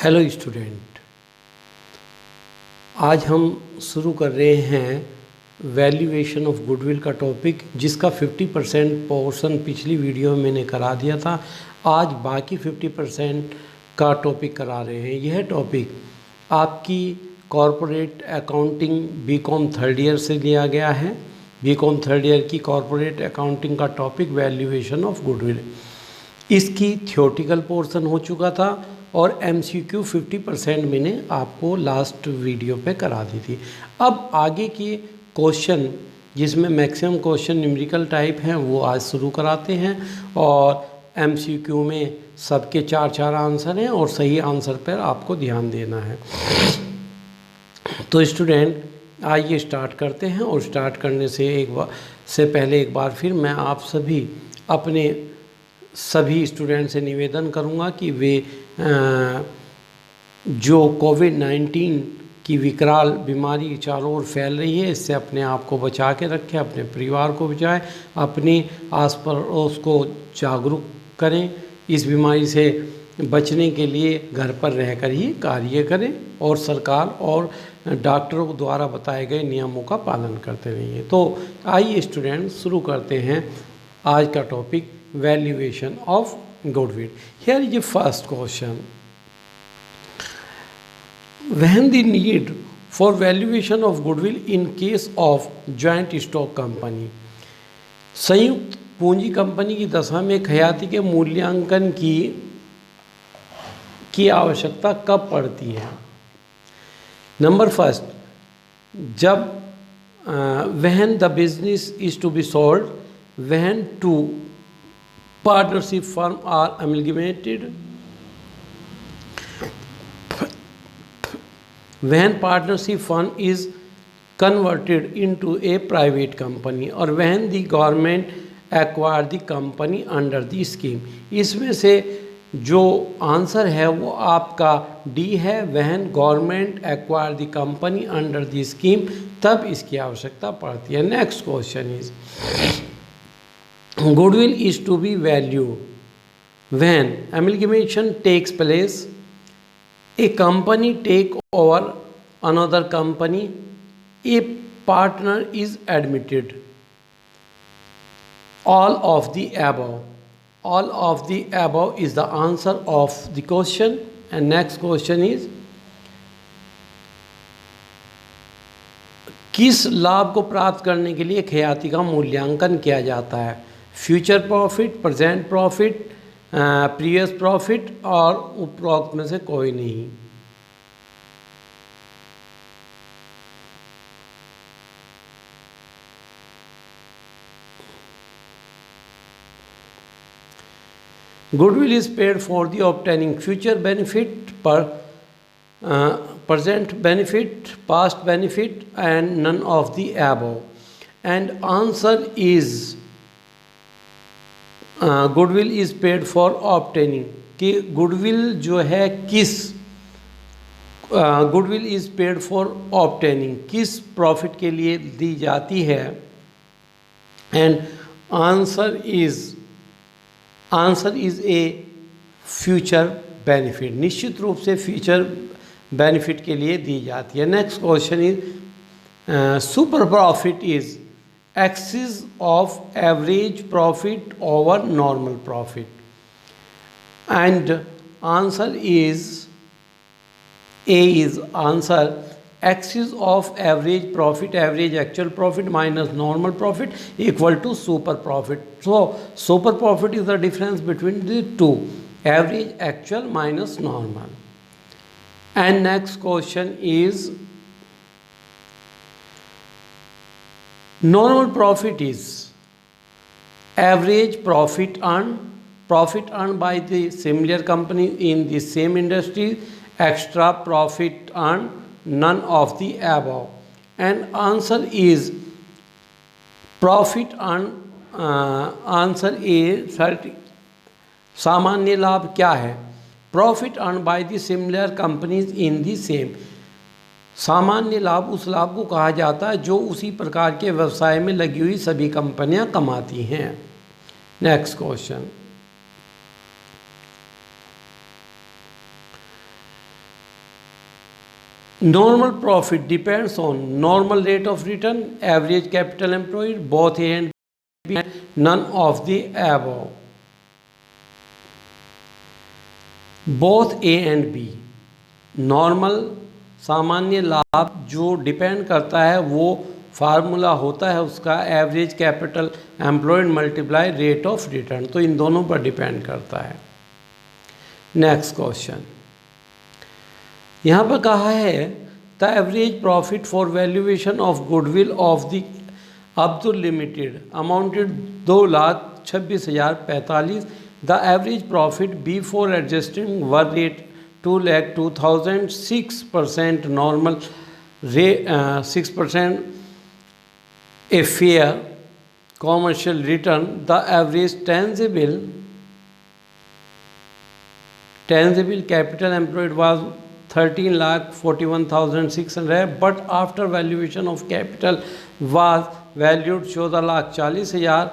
Hello student, आज हम शुरू कर रहे हैं वैल्यूएशन ऑफ गुडविल का टॉपिक, जिसका 50% पोर्शन पिछली वीडियो में मैंने करा दिया था। आज बाकी 50% का टॉपिक करा रहे हैं। यह टॉपिक आपकी corporate accounting BCom third year से लिया गया है। बीकॉम थर्ड ईयर की कॉरपोरेट अकाउंटिंग का टॉपिक वैल्यूएशन ऑफ गुडविल। इसकी थ्योरेटिकल पोर्शन हो चुका था और MCQ 50% मैंने आपको लास्ट वीडियो पे करा दी थी। अब आगे के क्वेश्चन, जिसमें मैक्सिमम क्वेश्चन न्यूमेरिकल टाइप हैं, वो आज शुरू कराते हैं। और MCQ में सबके 4-4 आंसर हैं और सही आंसर पर आपको ध्यान देना है। तो स्टूडेंट, आइए स्टार्ट करते हैं। और स्टार्ट करने से पहले एक बार फिर मैं आप अपने सभी स्टूडेंट से निवेदन करूंगा कि वे जो कोविड-19 की विकराल बीमारी चारों ओर फैल रही है, इससे अपने आप को बचा के रखें, अपने परिवार को बचाएं, अपने आस पड़ोस को जागरूक करें। इस बीमारी से बचने के लिए घर पर रहकर ही कार्य करें और सरकार और डॉक्टरों द्वारा बताए गए नियमों का पालन करते रहिए। तो आइए स्टूडेंट, शुरू करते हैं आज का topic, valuation of goodwill. Here is the first question. When the need for valuation of goodwill in case of joint stock company, संयुक्त पूंजी कंपनी की दशा में ख्याति के मूल्यांकन की आवश्यकता कब पड़ती है? नंबर फर्स्ट, जब when the business is to be sold, when two partnership firm are amalgamated, when partnership firm is converted into a private company, और when the government acquire the company under the scheme। इसमें से जो answer है वो आपका D है, when government acquire the company under the scheme, तब इसकी आवश्यकता पड़ती है। Next question is, goodwill is to be valued when amalgamation takes place, a company take over another company, a partner is admitted, all of the above। all of the above is the answer of the question। and next question is, किस लाभ को प्राप्त करने के लिए ख्याति का मूल्यांकन किया जाता है? Future profit, present profit, previous profit, और उपरोक्त में से कोई नहीं। Goodwill is paid for the obtaining future benefit, present benefit, past benefit, and none of the above। and answer is goodwill is paid for obtaining, कि goodwill जो है goodwill is paid for obtaining किस profit के लिए दी जाती है? And answer is a future benefit, निश्चित रूप से फ्यूचर बेनिफिट के लिए दी जाती है। Next question is, super profit is excess of average profit over normal profit। and answer is A is answer, excess of average profit, average actual profit minus normal profit equal to super profit। so super profit is the difference between the two, average actual minus normal। and next question is, normal profit is average profit earned by the similar company in the same industry, extra profit earned, none of the above। and answer is profit earned। answer A, सामान्य लाभ क्या है? profit earned by the similar companies in the same। सामान्य लाभ उस लाभ को कहा जाता है जो उसी प्रकार के व्यवसाय में लगी हुई सभी कंपनियां कमाती हैं। Next question, Normal profit depends on normal rate of return, average capital employed, both A and B, none of the above. Both A and B. Normal सामान्य लाभ जो डिपेंड करता है वो फार्मूला होता है उसका average capital employed multiply rate of return, तो इन दोनों पर डिपेंड करता है। नेक्स्ट क्वेश्चन यहाँ पर कहा है the average profit for valuation of goodwill of the Abdul limited amounted 2,26,045। The average profit before adjusting were rate 2,02,000, 6% normal rate, 6% a fair commercial return. The average tangible capital employed was 13,41,600, but after valuation of capital was valued 14,40,000,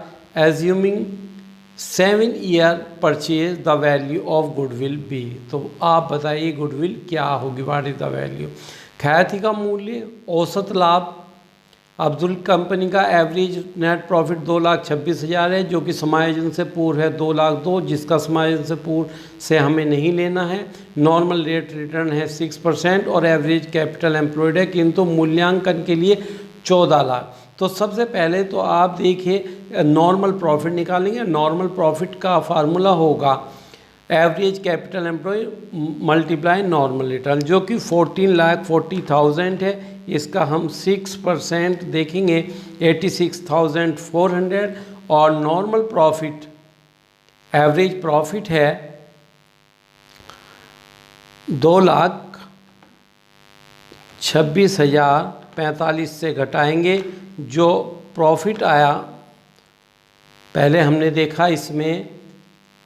assuming 7 year purchase the value of goodwill B. तो आप बताइए goodwill क्या होगी, what is the value. ख्याति का मूल्य, औसत लाभ, अब्दुल कंपनी का एवरेज नेट प्रॉफिट 2,26,000 है जो कि समायोजन से पूर्व है 2,02,000, जिसका समायोजन से पूर्व से हमें नहीं लेना है। नॉर्मल रेट रिटर्न है 6% और एवरेज कैपिटल एम्प्लॉयड है, किंतु मूल्यांकन के लिए 14 लाख। तो सबसे पहले तो आप देखिए नॉर्मल प्रॉफिट निकालेंगे। नॉर्मल प्रॉफिट का फार्मूला होगा average capital employ multiply normal return, जो कि 14,40,000 है। इसका हम 6% देखेंगे 86,400, और नॉर्मल प्रॉफिट एवरेज प्रॉफिट है 2,26,045 से घटाएंगे जो प्रॉफिट आया। पहले हमने देखा इसमें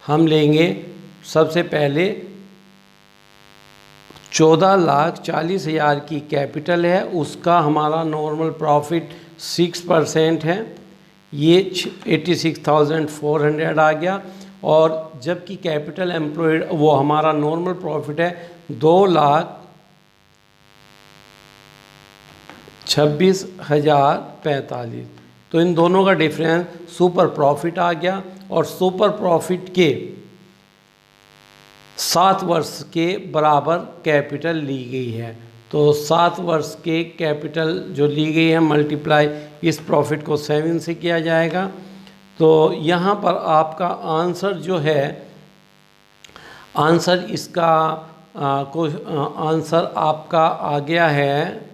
हम लेंगे सबसे पहले 14,40,000 की कैपिटल है, उसका हमारा नॉर्मल प्रॉफिट 6% है, ये 86,400 आ गया। और जबकि कैपिटल एम्प्लॉयड वो हमारा नॉर्मल प्रॉफिट है 2,26,045। तो इन दोनों का डिफरेंस सुपर प्रॉफिट आ गया, और सुपर प्रॉफिट के 7 वर्ष के बराबर कैपिटल ली गई है। तो 7 वर्ष के कैपिटल जो ली गई है मल्टीप्लाई इस प्रॉफिट को 7 से किया जाएगा। तो यहाँ पर आपका आंसर जो है, आंसर इसका आंसर आपका आ गया है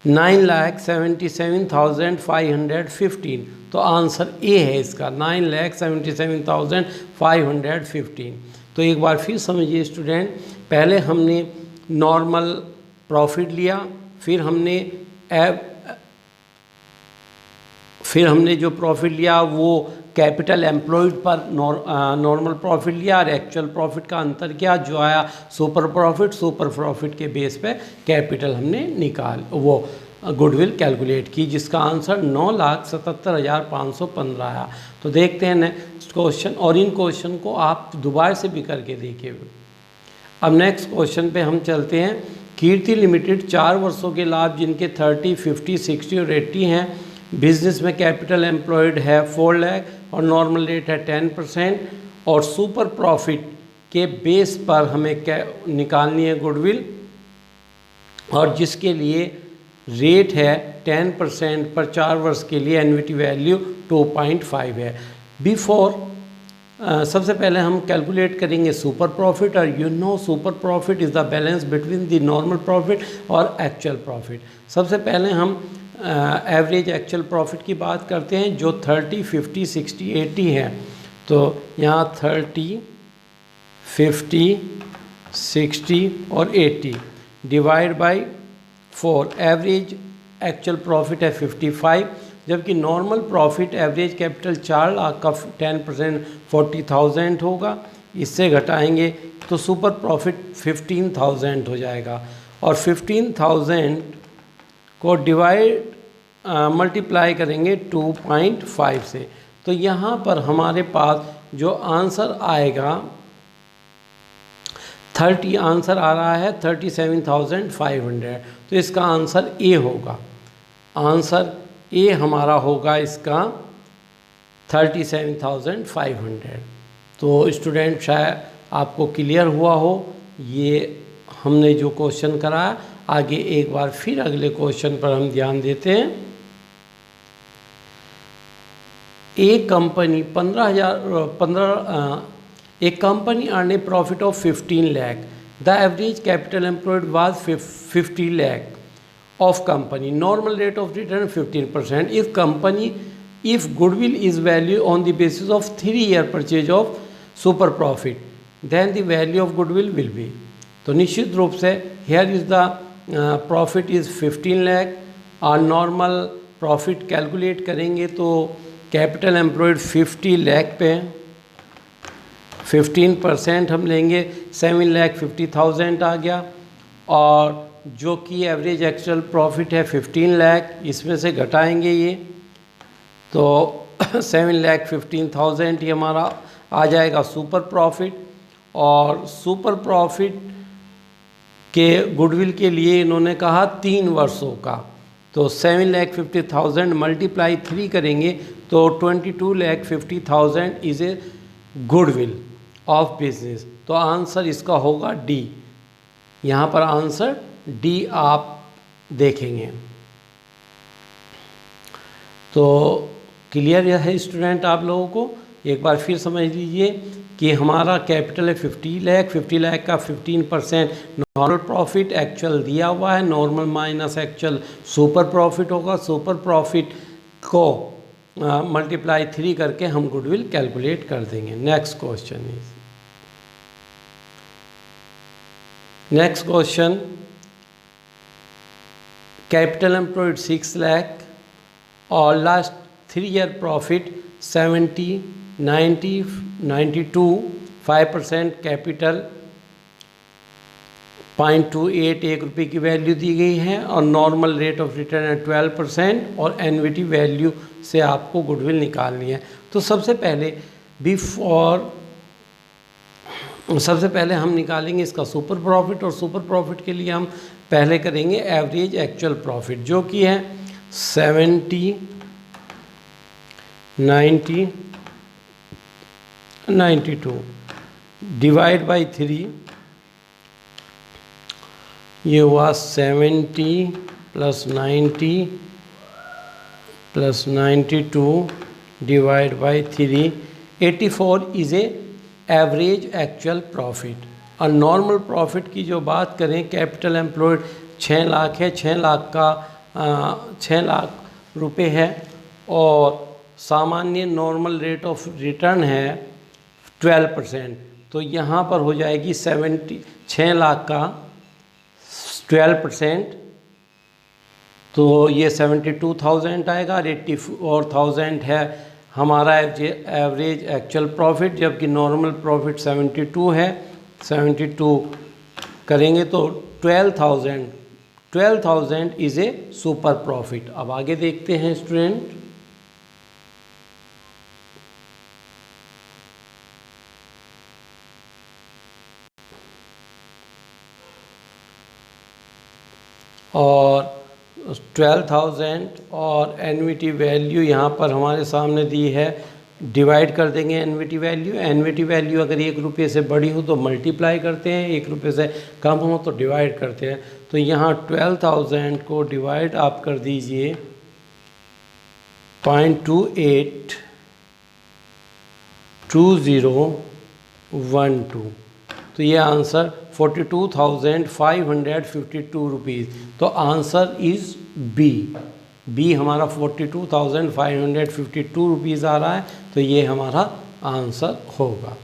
9,77,515। तो आंसर ए है इसका 9,77,515। तो एक बार फिर समझिए स्टूडेंट, पहले हमने नॉर्मल प्रॉफिट लिया, फिर हमने जो प्रॉफिट लिया वो कैपिटल एम्प्लॉयड पर नॉर्मल प्रॉफिट लिया, और एक्चुअल प्रॉफिट का अंतर क्या जो आया सुपर प्रॉफिट के बेस पे कैपिटल हमने वो गुडविल कैलकुलेट की, जिसका आंसर 9,77,515 आया। तो देखते हैं नेक्स्ट क्वेश्चन, और इन क्वेश्चन को आप दोबारा से भी करके देखिए। अब नेक्स्ट क्वेश्चन पे हम चलते हैं। कीर्ति लिमिटेड 4 वर्षों के लाभ जिनके 30, 50, 60 और 80 हैं, बिजनेस में कैपिटल एम्प्लॉयड है 4 लाख और नॉर्मल रेट है 10%, और सुपर प्रॉफिट के बेस पर हमें निकालनी है गुडविल, और जिसके लिए रेट है 10% पर 4 वर्ष के लिए, एन्युटी वैल्यू 2.5 है। सबसे पहले हम कैलकुलेट करेंगे सुपर प्रॉफिट, और super profit is the balance between the normal profit और एक्चुअल प्रॉफिट। सबसे पहले हम एवरेज एक्चुअल प्रॉफिट की बात करते हैं जो 30, 50, 60, 80 है। तो यहाँ 30, 50, 60 और 80 divide by 4, average actual profit है 55, जबकि normal profit average capital 4 lakh का 10% 40,000 होगा। इससे घटाएंगे तो सुपर प्रॉफिट 15,000 हो जाएगा, और 15,000 को मल्टीप्लाई करेंगे 2.5 से। तो यहाँ पर हमारे पास जो आंसर आएगा 30 आंसर आ रहा है 37,500, तो इसका आंसर ए होगा। आंसर ए हमारा होगा इसका 37,500। तो स्टूडेंट शायद आपको क्लियर हुआ हो ये हमने जो क्वेश्चन कराया। आगे एक बार फिर अगले क्वेश्चन पर हम ध्यान देते हैं। एक company 15,000 a company earned a profit of 15 lakh. The average capital employed was 50 lakh of company. Normal rate of return 15%. If goodwill is valued on the basis of 3-year purchase of super profit, then the value of goodwill will be. तो निश्चित रूप से here is the profit is 15 lakh और normal profit calculate करेंगे तो capital employed 50 lakh पे 15% हम लेंगे 7,50,000 आ गया, और जो कि एवरेज एक्चुअल प्रॉफिट है 15 लाख, इसमें से घटाएंगे ये तो 7,15,000 ही हमारा आ जाएगा सुपर प्रॉफिट। और सुपर प्रॉफिट के गुडविल के लिए इन्होंने कहा 3 वर्षों का, तो 7,50,000 मल्टीप्लाई 3 करेंगे तो 22,50,000 is a goodwill of business. तो आंसर इसका होगा डी। यहाँ पर आंसर डी आप देखेंगे। तो क्लियर यह है स्टूडेंट आप लोगों को। एक बार फिर समझ लीजिए कि हमारा कैपिटल है 50 लाख, 50 लाख का 15% नॉर्मल प्रॉफिट एक्चुअल दिया हुआ है, normal minus actual super profit होगा। सुपर प्रॉफिट को मल्टीप्लाई 3 करके हम गुडविल कैलकुलेट कर देंगे। Next question, capital employed 6 lakh और लास्ट 3 ईयर प्रॉफिट 70, 90, 92, 5% कैपिटल 0.28 ₹1 की वैल्यू दी गई है और नॉर्मल रेट ऑफ रिटर्न है 12% और एन्युटी वैल्यू से आपको गुडविल निकालनी है। तो सबसे पहले हम निकालेंगे इसका सुपर प्रॉफिट, और सुपर प्रॉफिट के लिए हम पहले करेंगे एवरेज एक्चुअल प्रॉफिट जो कि है 70, 90, 92 डिवाइड बाई 3, ये हुआ 70 + 90 + 92 divide by 3, 84 is a average actual profit. और नॉर्मल प्रॉफिट की जो बात करें, कैपिटल एम्प्लॉयड 6 लाख है, 6 लाख रुपए है और सामान्य नॉर्मल रेट ऑफ रिटर्न है 12%। तो यहाँ पर हो जाएगी 6 लाख का 12%, तो ये 72,000 आएगा और 84,000 है हमारा एवरेज एक्चुअल प्रॉफिट, जबकि नॉर्मल प्रॉफिट 72 है। 72 करेंगे तो 12,000 इज़ ए सुपर प्रॉफिट। अब आगे देखते हैं स्टूडेंट। और 12,000 और एन्युटी वैल्यू यहाँ पर हमारे सामने दी है, डिवाइड कर देंगे एन्युटी वैल्यू। एन्युटी वैल्यू अगर ₹1 से बड़ी हो तो मल्टीप्लाई करते हैं, ₹1 से कम हो तो डिवाइड करते हैं। तो यहाँ 12,000 को डिवाइड आप कर दीजिए 0.282012, तो ये आंसर 42,552 रुपीज़। तो आंसर इज़ बी हमारा 42,552 रुपीज़ आ रहा है, तो ये हमारा आंसर होगा।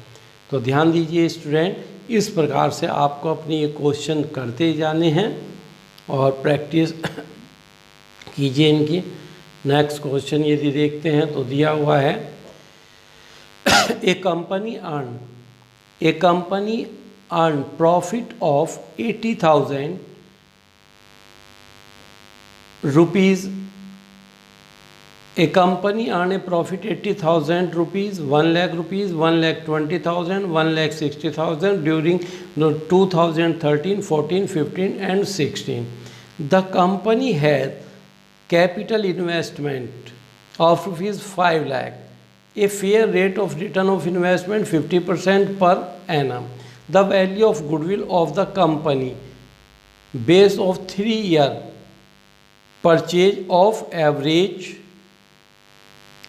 तो ध्यान दीजिए स्टूडेंट, इस प्रकार से आपको अपनी ये क्वेश्चन करते जाने हैं और प्रैक्टिस कीजिए इनकी। नेक्स्ट क्वेश्चन यदि देखते हैं तो दिया हुआ है a company earn profit of 80,000 rupees A company earn a profit 80,000 rupees, 1 lakh rupees, 1 lakh 20,000, 1 lakh 60,000 during 2013, 14, 15 and 16. The company had capital investment of rupees 5 lakh. A fair rate of return of investment 50% per annum. The value of goodwill of the company based of 3-year purchase of average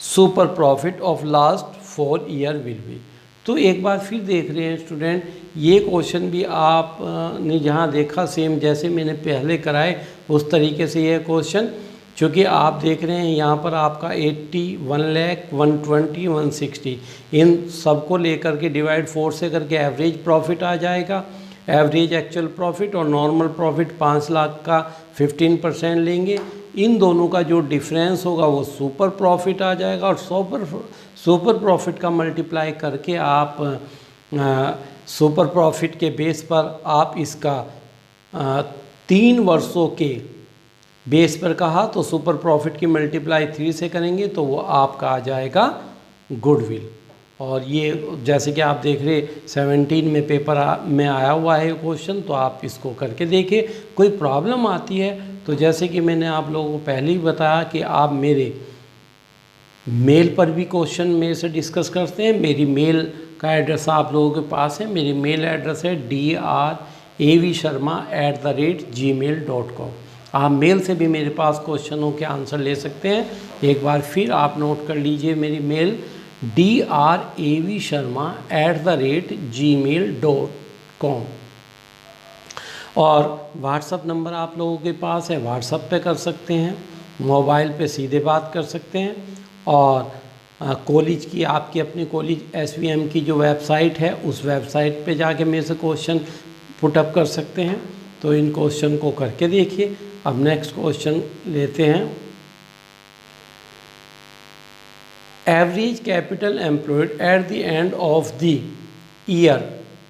super profit of last 4 year will be. तो एक बार फिर देख रहे हैं student, ये question भी आप ने जहाँ देखा सेम जैसे मैंने पहले कराए उस तरीके से ये क्वेश्चन, चूँकि आप देख रहे हैं यहाँ पर आपका 80, 1 लाख, 120, 160 इन सबको लेकर के डिवाइड 4 से करके एवरेज प्रॉफिट आ जाएगा। एवरेज एक्चुअल प्रॉफिट और नॉर्मल प्रॉफिट 5 लाख का 15% लेंगे, इन दोनों का जो डिफरेंस होगा वो सुपर प्रॉफिट आ जाएगा और सुपर प्रॉफिट का मल्टीप्लाई करके आप सुपर प्रॉफिट के बेस पर आप इसका 3 वर्षों के बेस पर कहा तो सुपर प्रॉफिट की मल्टीप्लाई 3 से करेंगे तो वो आपका आ जाएगा गुडविल। और ये जैसे कि आप देख रहे 17 में पेपर में आया हुआ है क्वेश्चन, तो आप इसको करके देखिए। कोई प्रॉब्लम आती है तो जैसे कि मैंने आप लोगों को पहले ही बताया कि आप मेरे मेल पर भी क्वेश्चन मेरे से डिस्कस करते हैं। मेरी मेल का एड्रेस आप लोगों के पास है। मेरी मेल एड्रेस है dravsharma@gmail.com। आप मेल से भी मेरे पास क्वेश्चनों के आंसर ले सकते हैं। एक बार फिर आप नोट कर लीजिए मेरी मेल dravsharma@gmail.com। और व्हाट्सअप नंबर आप लोगों के पास है, व्हाट्सअप पे कर सकते हैं, मोबाइल पे सीधे बात कर सकते हैं। और कॉलेज की आपकी अपनी कॉलेज SVM की जो वेबसाइट है उस वेबसाइट पे जाके मेरे से क्वेश्चन पुटअप कर सकते हैं। तो इन क्वेश्चन को करके देखिए। अब नेक्स्ट क्वेश्चन लेते हैं। Average capital employed at the end of the year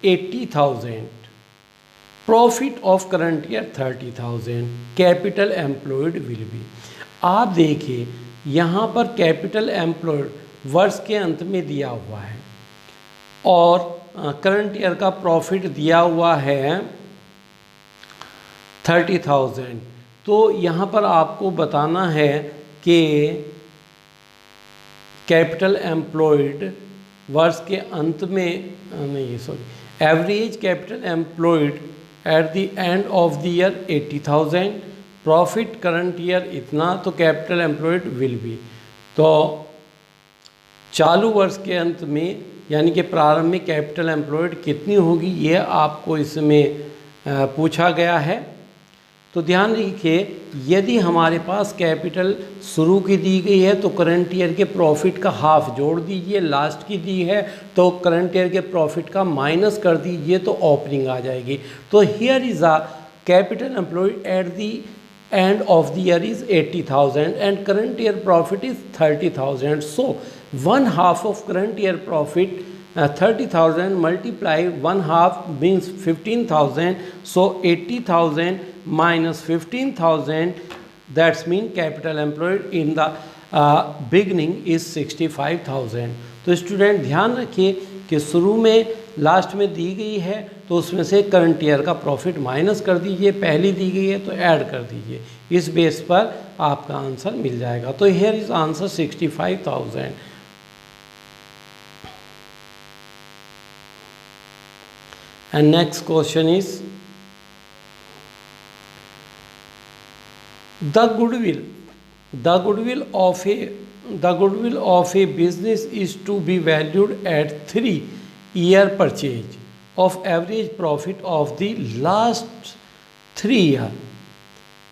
80,000, profit of current year 30,000, capital employed will be. आप देखिए यहाँ पर कैपिटल एम्प्लॉयड वर्ष के अंत में दिया हुआ है और करंट ईयर का प्रॉफिट दिया हुआ है 30,000। तो यहाँ पर आपको बताना है कि कैपिटल एम्प्लॉयड वर्ष के अंत में average capital employed at the end of the year 80,000, profit current year इतना, तो कैपिटल एम्प्लॉयड विल बी। तो चालू वर्ष के अंत में यानी कि प्रारंभ में कैपिटल एम्प्लॉयड कितनी होगी ये आपको इसमें पूछा गया है। तो ध्यान रखिए, यदि हमारे पास कैपिटल शुरू की दी गई है तो करंट ईयर के प्रॉफिट का हाफ जोड़ दीजिए, लास्ट की दी है तो करंट ईयर के प्रॉफिट का माइनस कर दीजिए तो ओपनिंग आ जाएगी। तो here is a capital employed at the end of the year is 80,000 and current year profit is 30,000। So 1/2 of current year profit 30,000 multiply 1/2 means 15,000. So 80,000 minus 15,000, that's mean capital employed in the beginning is 65,000. तो student ध्यान रखिए कि शुरू में last में दी गई है तो उसमें से करंट ईयर का प्रॉफिट माइनस कर दीजिए, पहली दी गई है तो ऐड कर दीजिए, इस बेस पर आपका आंसर मिल जाएगा। तो here is answer 65,000। And next question is the goodwill of a business is to be valued at 3-year purchase of average profit of the last 3 year.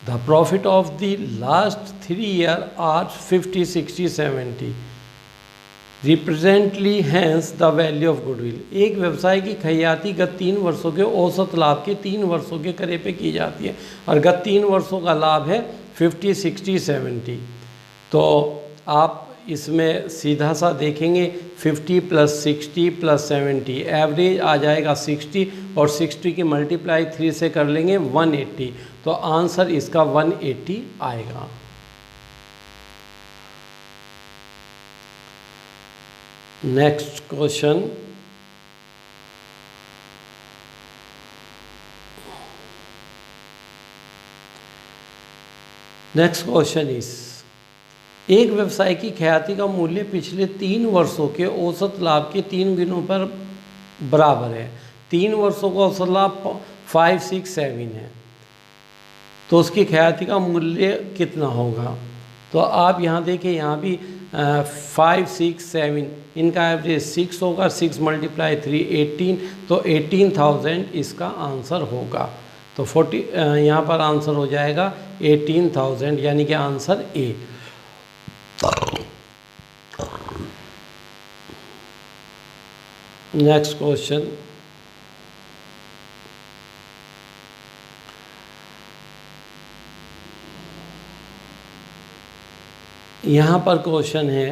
The profit of the last 3 year are 50, 60, 70. रिप्रेजेंटली hence the value of goodwill. एक व्यवसाय की खयाती गत 3 वर्षों के औसत लाभ के 3 वर्षों के करे पे की जाती है और गत 3 वर्षों का लाभ है 50, 60, 70। तो आप इसमें सीधा सा देखेंगे 50 + 60 + 70 एवरेज आ जाएगा 60 और 60 की मल्टीप्लाई 3 से कर लेंगे 180। तो आंसर इसका 180 आएगा। Next question, next question is, एक व्यवसाय की ख्याति का मूल्य पिछले 3 वर्षों के औसत लाभ के 3 गुणों पर बराबर है। 3 वर्षों का औसत लाभ 5, 6, 7 है, तो उसकी ख्याति का मूल्य कितना होगा? तो आप यहाँ देखिए, यहाँ भी 5, 6, 7 इनका एवरेज 6 होगा, 6 × 3 18, तो 18,000 इसका आंसर होगा। तो 40 यहाँ पर आंसर हो जाएगा 18,000, यानी कि आंसर ए। नेक्स्ट क्वेश्चन, यहाँ पर क्वेश्चन है,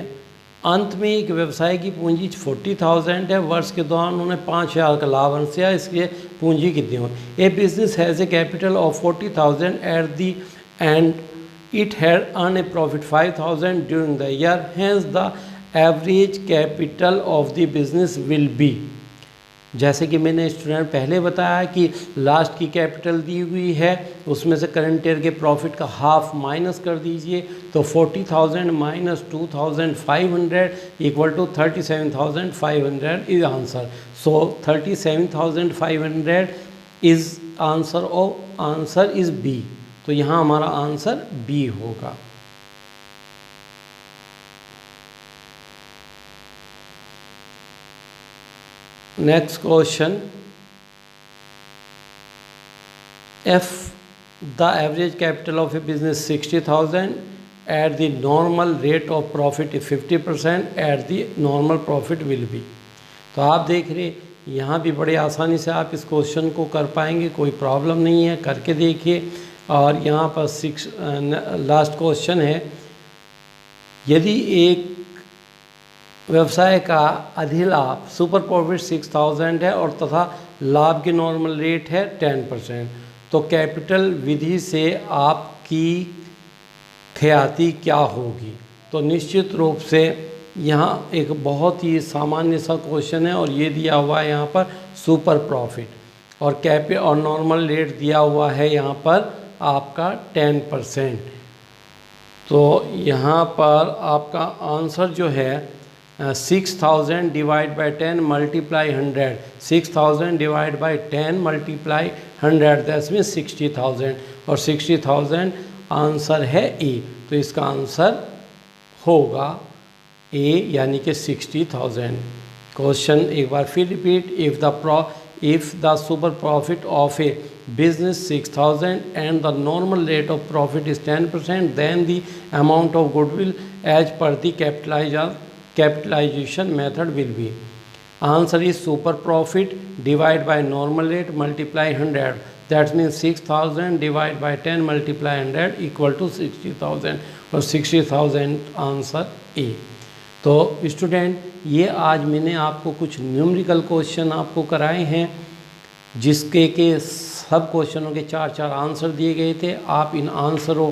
अंत में एक व्यवसाय की पूंजी 40,000 है, वर्ष के दौरान उन्होंने 5,000 का लाभ अंश किया, इसलिए पूंजी कितनी हो? A business has a capital of 40,000 at the end it had earn a profit 5,000 during the year, hence the average capital of the business will be. जैसे कि मैंने स्टूडेंट पहले बताया कि लास्ट की कैपिटल दी हुई है, उसमें से करंट ईयर के प्रॉफिट का हाफ माइनस कर दीजिए, तो 40,000 minus 2,500 equal to 37,500 is answer. So 37,500 is answer of answer is B. तो यहाँ हमारा आंसर बी होगा। Next question, if the average capital of a business 60,000 at the normal rate of profit is 50%, at the normal profit will be। तो आप देख रहे यहाँ भी बड़े आसानी से आप इस क्वेश्चन को कर पाएंगे, कोई प्रॉब्लम नहीं है, करके देखिए। और यहाँ पर लास्ट क्वेश्चन है, यदि एक व्यवसाय का अधिलाभ सुपर प्रॉफिट 6,000 है और तथा लाभ की नॉर्मल रेट है 10%, तो कैपिटल विधि से आपकी ख्याति क्या होगी? तो निश्चित रूप से यहाँ एक बहुत ही सामान्य सा क्वेश्चन है और ये दिया हुआ है यहाँ पर सुपर प्रॉफिट, और और नॉर्मल रेट दिया हुआ है यहाँ पर आपका 10%। तो यहाँ पर आपका आंसर जो है 6,000 divide by 10 multiply 100, 6,000 divide by 10 multiply 100, that's mean 60,000, और 60,000 आंसर है ए। तो इसका आंसर होगा ए, यानी कि 60,000। क्वेश्चन एक बार फिर repeat, if the super profit of A business 6,000 and the normal rate of profit is 10%, then the amount of goodwill as per the capitalization method will be। Answer is super profit divide by normal rate multiply 100, that means 6,000 divide by 10 multiply 100 equal to 60,000, और 60,000 answer A. तो student, ये आज मैंने आपको कुछ numerical question आपको कराए हैं, जिसके के सब क्वेश्चनों के 4-4 आंसर दिए गए थे। आप इन आंसरों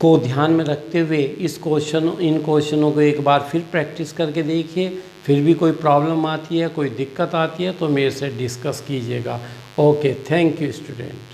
को ध्यान में रखते हुए इन क्वेश्चनों को एक बार फिर प्रैक्टिस करके देखिए। फिर भी कोई प्रॉब्लम आती है, कोई दिक्कत आती है तो मेरे से डिस्कस कीजिएगा। Okay, thank you student.